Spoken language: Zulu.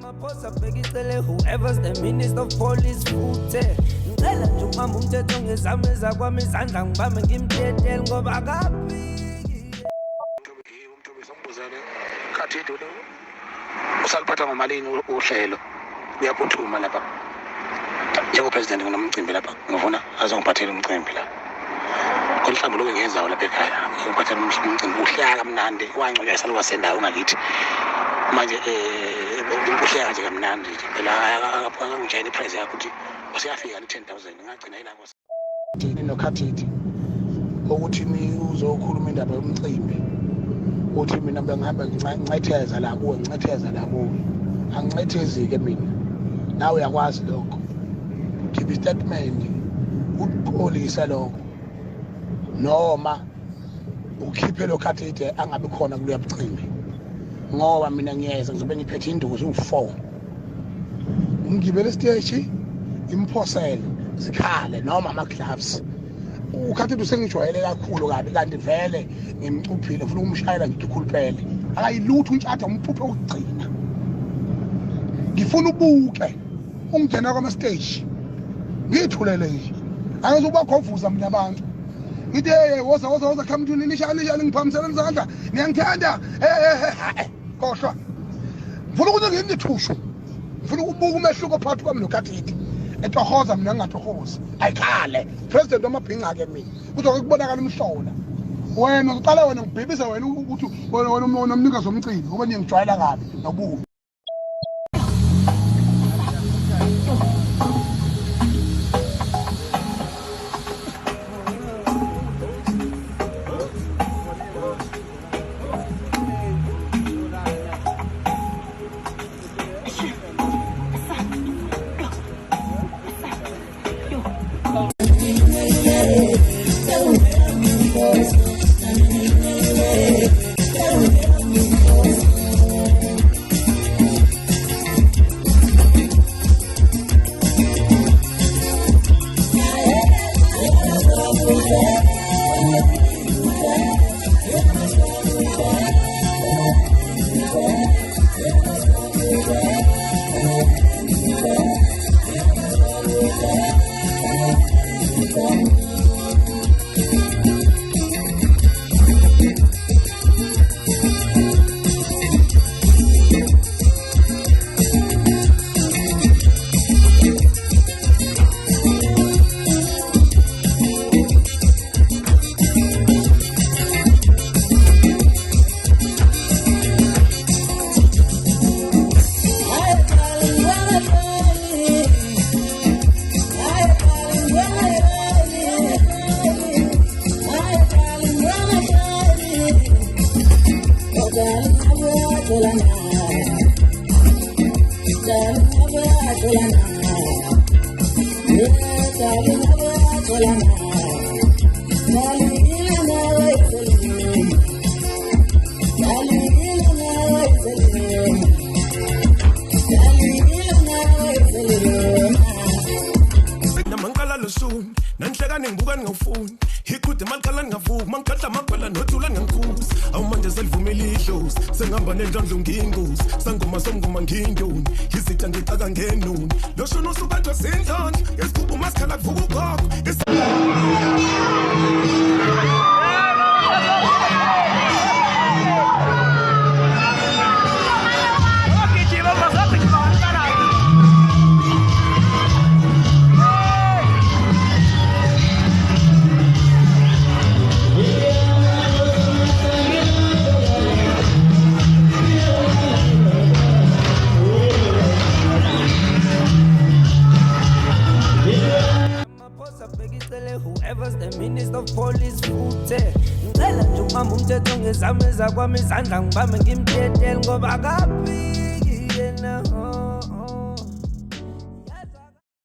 Whoever's the minister of police futhe ngicela nje umama umthetho ngezami ezakwami izandla ngibambe ngimthethe ngoba akaphi uNgizwe sombuzane khathi idolo usaliphatha ngomalini uhlelo uyaphuthuma lapha njengopresident nginomcimbi lapha ngifuna azongiphathela umcimbi la konhlamba lokho ngenzayo lapha ekhaya ngiphathela umcimbi uhlaka kamnandi wangcoya isaluka sendawo ngakithi manje uhleka nje kamnandi nje phela akangitshela iprice yakho ukuthi usiyafika ni 10,000 ngagcina ilapho thini nokhathithi ukuthi mina uzokhuluma indaba yomcimbi uthi mina bengihamba ngincetheza la kuwe ngincetheza la kuwe angicethezi-ke mina nawe uyakwazi lokho khipha istatement uqolisa lokho noma ukhiphe lo khathithi angabi khona kuleya mcimbi ngoba mina ngiyeza ngizobe ngiphethe induku ziwu4 ngigibele stage imphosele zikhale noma ama-gloves ukhathi usengijwayele kakhulu kabi kanti vele ngimcuphile ufuna ukumshayela ngithi ukhuluphele akayilutho uNtshata umphuphe ukugcina ngifuna ubuke ungena kwama-stage ngiyithulele nje angizobakhomvuza mina abantu ngithi woza come to nishane ngiphamisela izandla niyangithanda kohlwa ngifuna ukuthi ngimnithushu ngifuna ukubuka umehluko phakathi kwami nokhathithi etohoza mina ngingatohozi ayikhale president wamabhinqa-ke mina kuzokubonakala umhlola wena uqala wena ngibhebisa wena ukuthi wena umnikazi womcimbi ngoba niye ngijwayela kabi nobubi nanhlekane ngibukani ngawufuni ikhude malikhalani ngavuka mangikhatla amagwala nothula ngiyangikhuza awumanje selivumela idlozi sengihamba nendlandlo ngiyingozi sangoma somngoma ngiyindoni izitha ngicaka ngenoni loshona usubanjwa zindlondlo esigubha umasikhala kuvuka ugogo Whoever's the minister of police futhe ngicela nje umama umthetho ngezami ezakwami izandla ngibambe ngimthethe ngoba akaphi yena